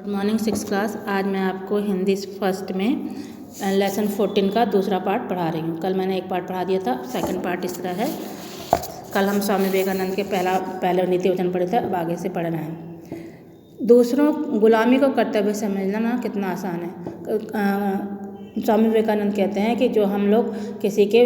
Good morning 6th class. आज मैं आपको हिंदी फर्स्ट में लेसन 14 का दूसरा पार्ट पढ़ा रही हूँ। कल मैंने एक पार्ट पढ़ा दिया था, सेकंड पार्ट इस तरह है। कल हम स्वामी विवेकानंद के पहले नीति वचन पढ़े थे, अब आगे से पढ़ रहे हैं। दूसरों गुलामी को कर्तव्य समझना ना कितना आसान है। स्वामी विवेकानंद कहते हैं कि जो हम लोग किसी के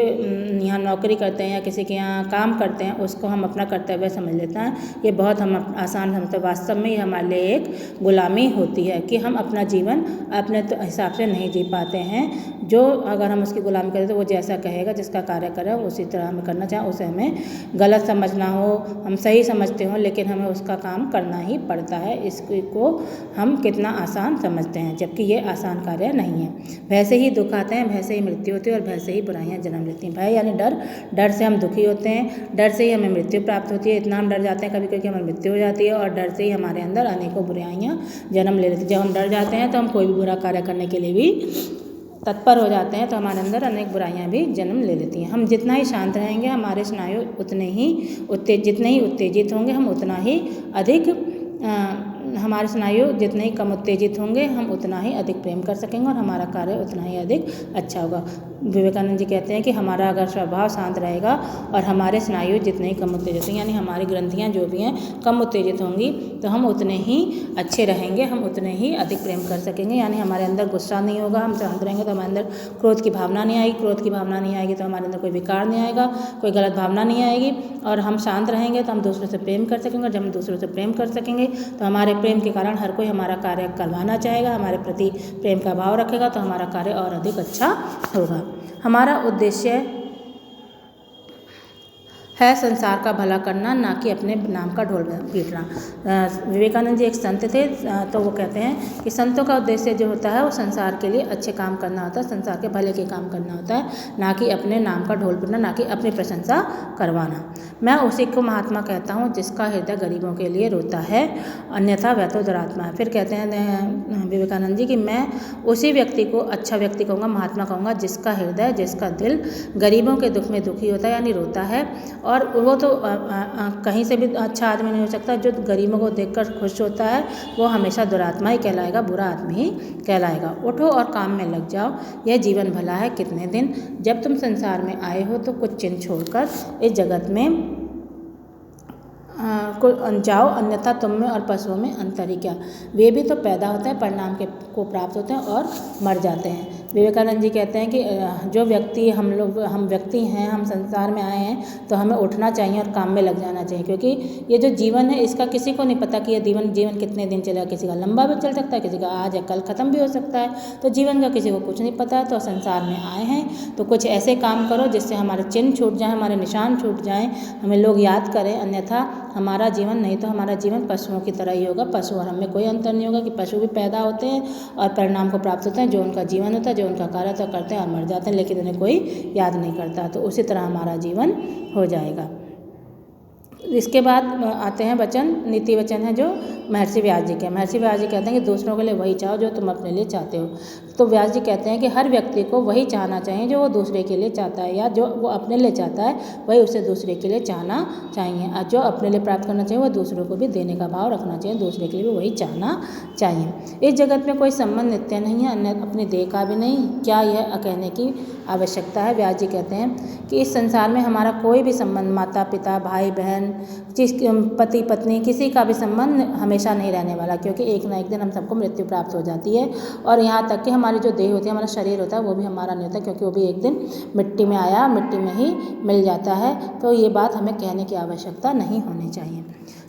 यहाँ नौकरी करते हैं या किसी के यहाँ काम करते हैं, उसको हम अपना कर्तव्य समझ लेते हैं। ये बहुत हम आसान समझते हैं। वास्तव में ये हमारे लिए एक गुलामी होती है कि हम अपना जीवन अपने हिसाब से नहीं जी पाते हैं। जो अगर हम उसकी गुलामी करें तो वो जैसा कहेगा, जिसका कार्य करे उसी तरह हमें करना चाहिए। उसे हमें गलत समझना हो, हम सही समझते हो, लेकिन हमें उसका काम करना ही पड़ता है। इसको हम कितना आसान समझते हैं, जबकि ये आसान कार्य नहीं है। वैसे ही दुख आते हैं, वैसे ही मृत्यु होती है और वैसे ही बुराइयां जन्म लेती हैं। भय यानी डर, डर से हम दुखी होते हैं, डर से ही हमें मृत्यु प्राप्त होती है। इतना हम डर जाते हैं कभी कभी हमारी मृत्यु हो जाती है, और डर से ही हमारे अंदर अनेकों बुराइयां जन्म ले लेती हैं। जब हम डर जाते हैं तो हम कोई भी बुरा कार्य करने के लिए भी तत्पर हो जाते हैं, तो हमारे अंदर अनेक बुराइयां भी जन्म ले लेती हैं। हम जितना ही शांत रहेंगे, हमारे स्नायु जितने ही उत्तेजित होंगे, हम उतना ही अधिक हमारे स्नायु जितने ही कम उत्तेजित होंगे, हम उतना ही अधिक प्रेम कर सकेंगे और हमारा कार्य उतना ही अधिक अच्छा होगा। विवेकानंद जी कहते हैं कि हमारा अगर स्वभाव शांत रहेगा और हमारे स्नायु जितने ही कम उत्तेजित होंगे, यानी हमारी ग्रंथियाँ जो भी हैं कम उत्तेजित होंगी, तो हम उतने ही अच्छे रहेंगे, हम उतने ही अधिक प्रेम कर सकेंगे। यानी हमारे अंदर गुस्सा नहीं होगा, हम शांत रहेंगे तो हमारे अंदर क्रोध की भावना नहीं आएगी। क्रोध की भावना नहीं आएगी तो हमारे अंदर कोई विकार नहीं आएगा, कोई गलत भावना नहीं आएगी। और हम शांत रहेंगे तो हम दूसरों से प्रेम कर सकेंगे, और जब हम दूसरों से प्रेम कर सकेंगे तो हमारे प्रेम के कारण हर कोई हमारा कार्य करवाना चाहेगा, हमारे प्रति प्रेम का भाव रखेगा, तो हमारा कार्य और अधिक अच्छा होगा। हमारा उद्देश्य है संसार का भला करना, ना कि अपने नाम का ढोल पीटना। विवेकानंद जी एक संत थे, तो वो कहते हैं कि संतों का उद्देश्य जो होता है वो संसार के लिए अच्छे काम करना होता है, संसार के भले के काम करना होता है, ना कि अपने नाम का ढोल पीटना, ना कि अपनी प्रशंसा करवाना। मैं उसी को महात्मा कहता हूँ जिसका हृदय गरीबों के लिए रोता है, अन्यथा वह तो दुरात्मा है। फिर कहते हैं विवेकानंद जी कि मैं उसी व्यक्ति को अच्छा व्यक्ति कहूँगा, महात्मा कहूँगा, जिसका हृदय, जिसका दिल गरीबों के दुख में दुखी होता है, यानी रोता है। और वो तो कहीं से भी अच्छा आदमी नहीं हो सकता। जो गरीबों को देखकर खुश होता है वो हमेशा दुरात्मा ही कहलाएगा, बुरा आदमी ही कहलाएगा। उठो और काम में लग जाओ, यह जीवन भला है कितने दिन। जब तुम संसार में आए हो तो कुछ चिन्ह छोड़कर इस जगत में जाओ, अन्यथा तुम में और पशुओं में अंतर ही क्या। वे भी तो पैदा होते हैं, परिणाम को प्राप्त होते हैं और मर जाते हैं। विवेकानंद जी कहते हैं कि जो व्यक्ति हम व्यक्ति हैं, हम संसार में आए हैं तो हमें उठना चाहिए और काम में लग जाना चाहिए, क्योंकि ये जो जीवन है इसका किसी को नहीं पता कि ये जीवन कितने दिन चलेगा। किसी का लंबा भी चल सकता है, किसी का आज या कल ख़त्म भी हो सकता है। तो जीवन का किसी को कुछ नहीं पता है। तो संसार में आए हैं तो कुछ ऐसे काम करो जिससे हमारे चिन्ह छूट जाएँ, हमारे निशान छूट जाएँ, हमें लोग याद करें। अन्यथा हमारा जीवन नहीं तो हमारा जीवन पशुओं की तरह ही होगा। पशु और हमें कोई अंतर नहीं होगा कि पशु भी पैदा होते हैं और परिणाम को प्राप्त होते हैं। जो उनका जीवन होता है, जो उनका कार्य तो करते हैं और मर जाते हैं, लेकिन उन्हें कोई याद नहीं करता। तो उसी तरह हमारा जीवन हो जाएगा। इसके बाद आते हैं वचन, नीति वचन है जो महर्षि व्यास जी के। महर्षि व्यास जी कहते हैं कि दूसरों के लिए वही चाहो जो तुम अपने लिए चाहते हो। तो व्यास जी कहते हैं कि हर व्यक्ति को वही चाहना चाहिए जो वो दूसरे के लिए चाहता है, या जो वो अपने लिए चाहता है वही उसे दूसरे के लिए चाहना चाहिए। और जो अपने लिए प्राप्त करना चाहिए वो दूसरों को भी देने का भाव रखना चाहिए, दूसरे के लिए भी वही चाहना चाहिए। इस जगत में कोई संबंध नित्य नहीं है, अन्य अपनी देह का भी नहीं। क्या यह कहने की आवश्यकता है। व्यास जी कहते हैं कि इस संसार में हमारा कोई भी संबंध, माता पिता, भाई बहन, पति पत्नी, किसी का भी संबंध हमेशा नहीं रहने वाला, क्योंकि एक ना एक दिन हम सबको मृत्यु प्राप्त हो जाती है। और यहाँ तक कि हमारी जो देह होती है, हमारा शरीर होता है, वो भी हमारा नहीं होता, क्योंकि वो भी एक दिन मिट्टी में आया, मिट्टी में ही मिल जाता है। तो ये बात हमें कहने की आवश्यकता नहीं होनी चाहिए।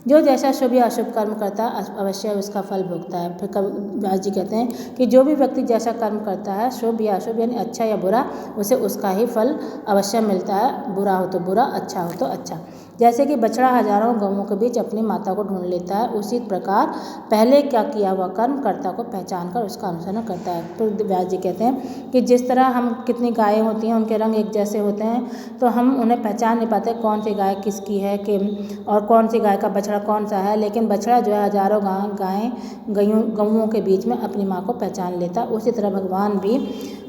जो जैसा शुभ या अशुभ कर्म करता है अवश्य उसका फल भोगता है। फिर व्यास जी कहते हैं कि जो भी व्यक्ति जैसा कर्म करता है, शुभ या अशुभ यानी अच्छा या बुरा, उसे उसका ही फल अवश्य मिलता है। बुरा हो तो बुरा, अच्छा हो तो अच्छा। जैसे कि बछड़ा हजारों गौओं के बीच अपनी माता को ढूंढ लेता है, उसी प्रकार पहले क्या किया हुआ कर्म कर्ता को पहचान कर उसका अनुसरण करता है। तो व्यास जी कहते हैं कि जिस तरह हम कितनी गायें होती हैं, उनके रंग एक जैसे होते हैं, तो हम उन्हें पहचान नहीं पाते कौन सी गाय किसकी है कि और कौन सी गाय का बछड़ा कौन सा है। लेकिन बछड़ा जो है हजारों गौओं के बीच में अपनी माँ को पहचान लेता। उसी तरह भगवान भी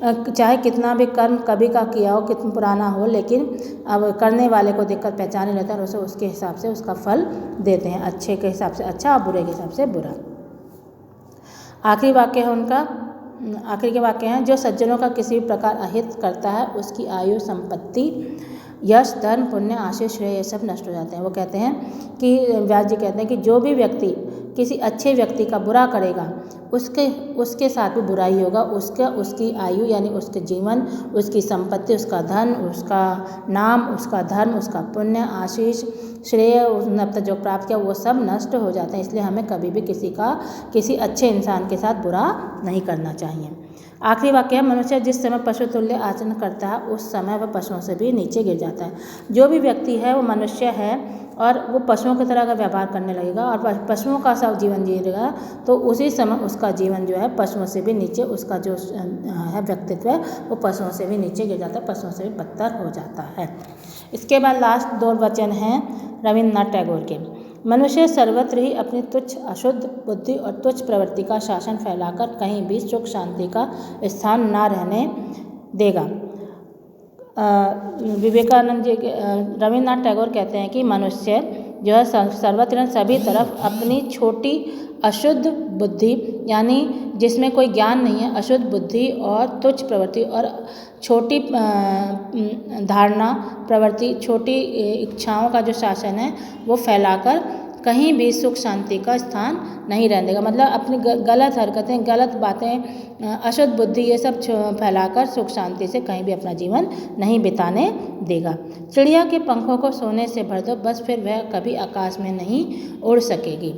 चाहे कितना भी कर्म कभी का किया हो, कितना पुराना हो, लेकिन अब करने वाले को देखकर पहचान ही लेता है और उसे उसके हिसाब से उसका फल देते हैं। अच्छे के हिसाब से अच्छा और बुरे के हिसाब से बुरा। आखिरी वाक्य है उनका, आखिरी के वाक्य हैं, जो सज्जनों का किसी भी प्रकार अहित करता है उसकी आयु, संपत्ति, यश, धर्म, पुण्य, आशीष, श्रेय ये सब नष्ट हो जाते हैं। वो कहते हैं कि व्यास जी कहते हैं कि जो भी व्यक्ति किसी अच्छे व्यक्ति का बुरा करेगा उसके साथ भी बुराई होगा, उसकी आयु यानी उसके जीवन, उसकी संपत्ति, उसका धन, उसका नाम, उसका धर्म, उसका पुण्य, आशीष, श्रेय अब तक जो प्राप्त किया वो सब नष्ट हो जाते हैं। इसलिए हमें कभी भी किसी अच्छे इंसान के साथ बुरा नहीं करना चाहिए। आखिरी वाक्य है, मनुष्य जिस समय पशु तुल्य आचरण करता है उस समय वह पशुओं से भी नीचे गिर जाता है। जो भी व्यक्ति है वो मनुष्य है और वो पशुओं की तरह का व्यवहार करने लगेगा और पशुओं का सा जीवन जिएगा तो उसी समय उसका जीवन जो है पशुओं से भी नीचे, उसका जो है व्यक्तित्व है वो पशुओं से भी नीचे गिर जाता है, पशुओं से भी बदतर हो जाता है। इसके बाद लास्ट 2 वचन हैं रविन्द्रनाथ टैगोर के। मनुष्य सर्वत्र ही अपनी तुच्छ अशुद्ध बुद्धि और तुच्छ प्रवृत्ति का शासन फैलाकर कहीं भी सुख शांति का स्थान न रहने देगा। विवेकानंद जी रविन्द्रनाथ टैगोर कहते हैं कि मनुष्य जो है सर्वत्र सभी तरफ अपनी छोटी अशुद्ध बुद्धि यानी जिसमें कोई ज्ञान नहीं है, अशुद्ध बुद्धि और तुच्छ प्रवृत्ति और छोटी धारणा प्रवृत्ति, छोटी इच्छाओं का जो शासन है वो फैलाकर कहीं भी सुख शांति का स्थान नहीं रहने देगा। मतलब अपनी गलत हरकतें, गलत बातें, अशुद्ध बुद्धि ये सब फैलाकर सुख शांति से कहीं भी अपना जीवन नहीं बिताने देगा। चिड़िया के पंखों को सोने से भर दो, बस फिर वह कभी आकाश में नहीं उड़ सकेगी।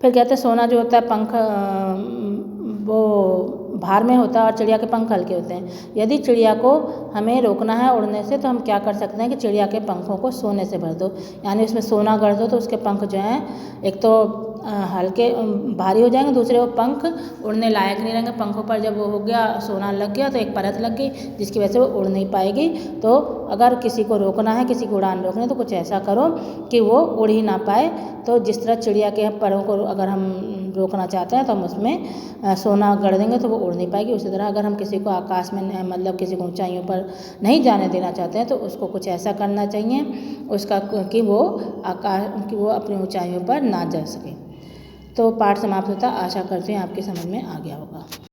फिर कहते हैं सोना जो होता है पंख वो भार में होता है और चिड़िया के पंख हल्के होते हैं। यदि चिड़िया को हमें रोकना है उड़ने से तो हम क्या कर सकते हैं कि चिड़िया के पंखों को सोने से भर दो, यानी उसमें सोना गढ़ दो तो उसके पंख जो हैं एक तो हल्के भारी हो जाएंगे, दूसरे वो पंख उड़ने लायक नहीं रहेंगे। पंखों पर जब वो हो गया सोना लग गया तो एक परत लग गई जिसकी वजह से वो उड़ नहीं पाएगी। तो अगर किसी को रोकना है, किसी की उड़ान रोकनी है तो कुछ ऐसा करो कि वो उड़ ही ना पाए। तो जिस तरह चिड़िया के परों को अगर हम रोकना चाहते हैं तो हम उसमें सोना गढ़ देंगे तो वो उड़ नहीं पाएगी। उसी तरह अगर हम किसी को आकाश में मतलब किसी को ऊंचाइयों पर नहीं जाने देना चाहते हैं तो उसको कुछ ऐसा करना चाहिए उसका कि वो अपनी ऊंचाइयों पर ना जा सके। तो पाठ समाप्त होता। आशा करती हूँ आपकी समझ में आ गया होगा।